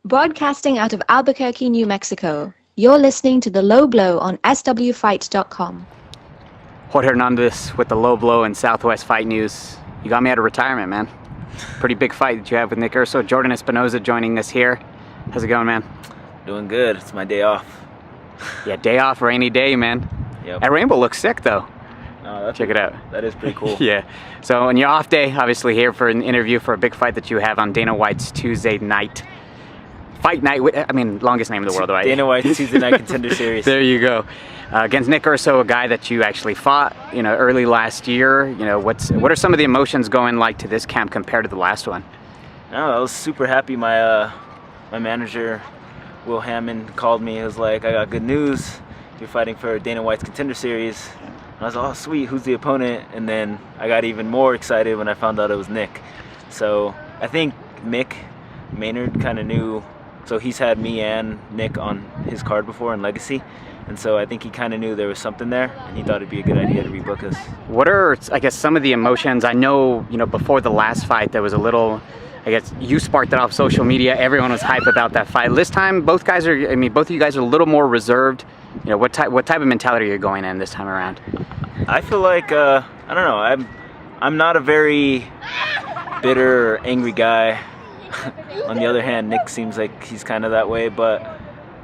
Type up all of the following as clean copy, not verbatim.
Broadcasting out of Albuquerque, New Mexico, you're listening to The Low Blow on swfight.com. Jorge Hernandez with the Low Blow and Southwest Fight News. You got me out of retirement, man. Pretty big fight that you have with Nick Urso. Jordan Espinosa joining us here. How's it going, man? Doing good. It's my day off. Yeah, day off, rainy day, man. Yep. That rainbow looks sick, though. Check it out. That is pretty cool. Yeah. So on your off day, obviously here for an interview for a big fight that you have on Dana White's Tuesday night. Fight night, I mean, longest name in the world, right? Dana White's Tuesday Night Contender Series. There you go. Against Nick Urso, a guy that you actually fought, early last year. What are some of the emotions going like to this camp compared to the last one? No, I was super happy. My manager, Will Hammond, called me. He was like, "I got good news. You're fighting for Dana White's Contender Series." And I was like, "Oh, sweet. Who's the opponent?" And then I got even more excited when I found out it was Nick. So I think Mick Maynard kind of knew. So he's had me and Nick on his card before in Legacy. And so I think he kind of knew there was something there, and he thought it'd be a good idea to rebook us. What are, I guess, some of the emotions? I know, before the last fight, there was a little, I guess, you sparked it off social media. Everyone was hype about that fight. This time, both of you guys are a little more reserved. What type of mentality are you going in this time around? I feel like, I don't know, I'm not a very bitter or angry guy. On the other hand, Nick seems like he's kind of that way, but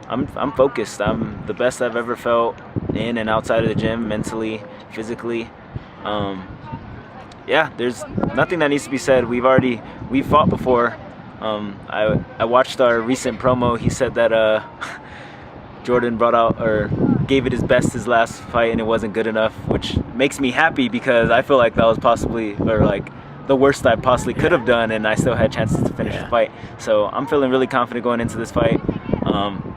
I'm focused. I'm the best I've ever felt in and outside of the gym, mentally, physically. Yeah, there's nothing that needs to be said. We've fought before. I watched our recent promo. He said that Jordan brought out or gave it his best his last fight and it wasn't good enough, which makes me happy because I feel like that was possibly the worst I possibly could have done, and I still had chances to finish the fight. So I'm feeling really confident going into this fight.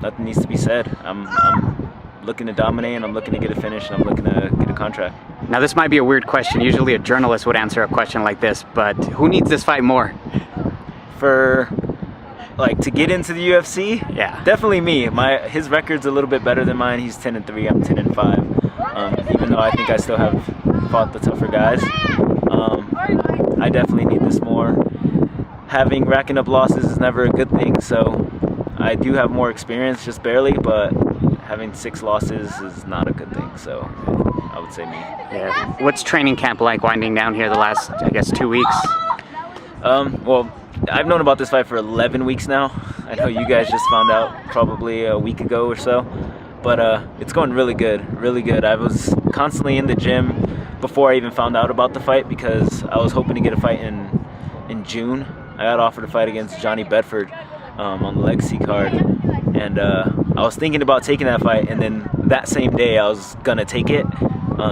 Nothing needs to be said. I'm looking to dominate, and I'm looking to get a finish, and I'm looking to get a contract. Now, this might be a weird question. Usually a journalist would answer a question like this, but who needs this fight more? To get into the UFC? Yeah. Definitely me. His record's a little bit better than mine. He's 10-3, I'm 10-5. Even though I think I still have fought the tougher guys. I definitely need this more. Racking up losses is never a good thing, so I do have more experience, just barely, but having 6 losses is not a good thing, so I would say me. Yeah. What's training camp like winding down here the last, 2 weeks? Well, I've known about this fight for 11 weeks now. I know you guys just found out probably a week ago or so, but it's going really good, really good. I was constantly in the gym before I even found out about the fight because I was hoping to get a fight in June. I got offered a fight against Johnny Bedford on the Legacy card, and I was thinking about taking that fight, and then that same day I was gonna take it.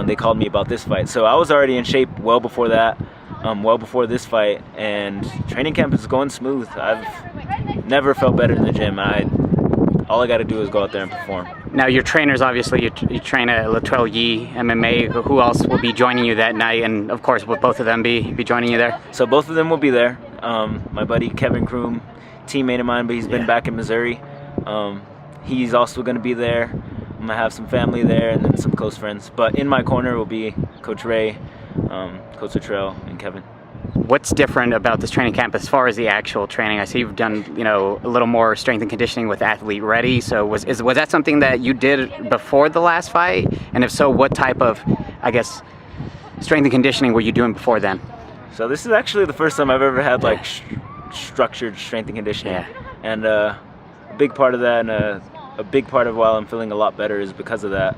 They called me about this fight, so I was already in shape well before that, well before this fight, and training camp is going smooth. I've never felt better in the gym. All I got to do is go out there and perform. Now, your trainers, obviously, you train at Latrell Yee MMA. Who else will be joining you that night? And, of course, will both of them be joining you there? So both of them will be there. My buddy Kevin Kroom, teammate of mine, but he's been back in Missouri. He's also going to be there. I'm going to have some family there and then some close friends. But in my corner will be Coach Ray, Coach Latrell, and Kevin. What's different about this training camp as far as the actual training? I see you've done, a little more strength and conditioning with Athlete Ready. So was that something that you did before the last fight? And if so, what type of, strength and conditioning were you doing before then? So this is actually the first time I've ever had structured strength and conditioning. Yeah. And a big part of that and a big part of why I'm feeling a lot better is because of that.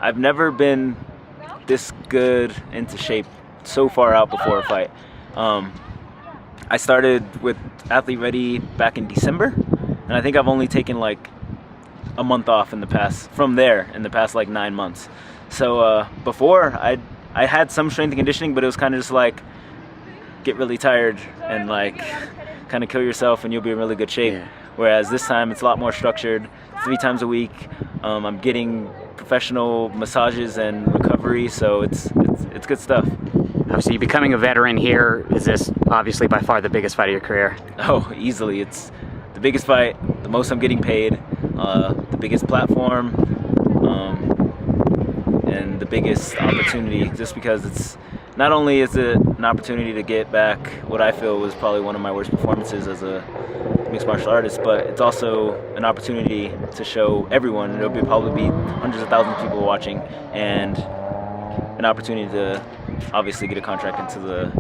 I've never been this good into shape so far out before a fight. I started with Athlete Ready back in December, and I think I've only taken a month off in the past 9 months. So before I had some strength and conditioning, but it was kind of just get really tired and kind of kill yourself and you'll be in really good shape. Yeah. Whereas this time it's a lot more structured, 3 times a week. I'm getting professional massages and recovery, so it's good stuff. Obviously, becoming a veteran here, is this obviously by far the biggest fight of your career? Oh, easily. It's the biggest fight, the most I'm getting paid, the biggest platform, and the biggest opportunity, just because it's not only is it an opportunity to get back what I feel was probably one of my worst performances as a mixed martial artists, but it's also an opportunity to show everyone. There'll probably be hundreds of thousands of people watching, and an opportunity to obviously get a contract into the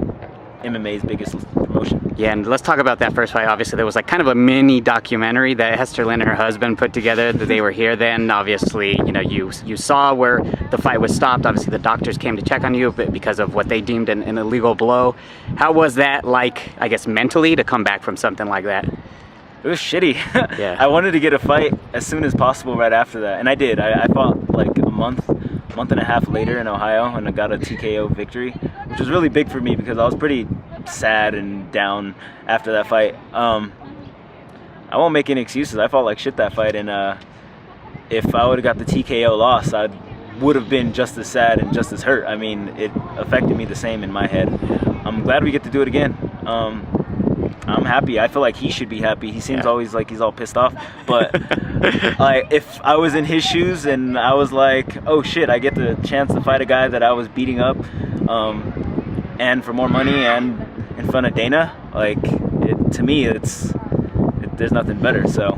MMA's biggest promotion. Yeah, and let's talk about that first fight. Obviously, there was like kind of a mini documentary that Hester Lynn and her husband put together. That they were here then. Obviously, you saw where the fight was stopped. Obviously, the doctors came to check on you because of what they deemed an illegal blow. How was that, like, I guess, mentally to come back from something like that? It was shitty. Yeah. I wanted to get a fight as soon as possible right after that, and I did. I fought like a month and a half later in Ohio, and I got a TKO victory, which was really big for me because I was pretty sad and down after that fight. I won't make any excuses. I fought like shit that fight, and if I would have got the TKO loss, I would have been just as sad and just as hurt. I mean, it affected me the same in my head. I'm glad we get to do it again. I'm happy. I feel like he should be happy. He seems always like he's all pissed off. But like, if I was in his shoes and I was like, oh shit, I get the chance to fight a guy that I was beating up, and for more money and in front of Dana, like, to me, there's nothing better. So.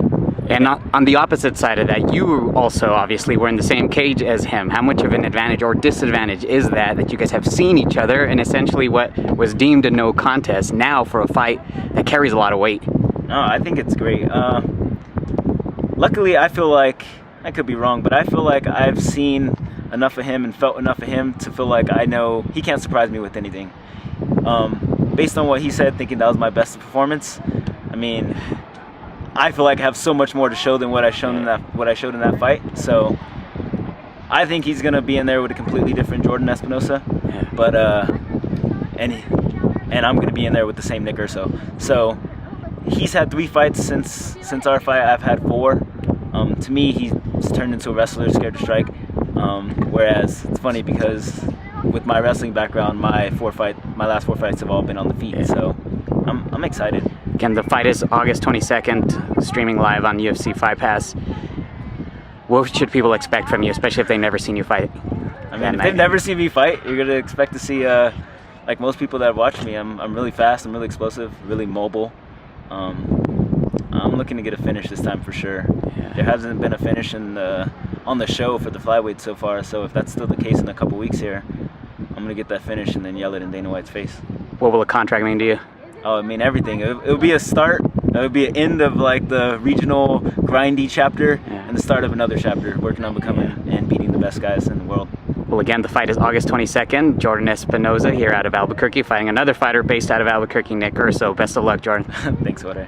And on the opposite side of that, you also obviously were in the same cage as him. How much of an advantage or disadvantage is that you guys have seen each other in essentially what was deemed a no contest now for a fight that carries a lot of weight? No, I think it's great. Luckily, I feel like, I could be wrong, but I feel like I've seen enough of him and felt enough of him to feel like I know he can't surprise me with anything. Based on what he said, thinking that was my best performance, I mean, I feel like I have so much more to show than what I showed in that fight. So I think he's gonna be in there with a completely different Jordan Espinosa, but and I'm gonna be in there with the same Nick Urso. So he's had 3 fights since our fight. I've had 4. To me, he's turned into a wrestler scared to strike. Whereas it's funny because with my wrestling background, my last 4 fights have all been on the feet. So I'm excited. Again, the fight is August 22nd, streaming live on UFC Fight Pass. What should people expect from you, especially if they've never seen you fight? I mean, if they've never seen me fight, you're gonna expect to see, like most people that watch me, I'm really fast, I'm really explosive, really mobile. I'm looking to get a finish this time for sure. Yeah. There hasn't been a finish on the show for the flyweight so far, so if that's still the case in a couple weeks here, I'm gonna get that finish and then yell it in Dana White's face. What will a contract mean to you? Oh, I mean everything. It would be a start. It would be an end of like the regional grindy chapter and the start of another chapter, working on becoming and beating the best guys in the world. Well, again, the fight is August 22nd. Jordan Espinosa here out of Albuquerque fighting another fighter based out of Albuquerque, Nick Urso. Best of luck, Jordan. Thanks, Jorge.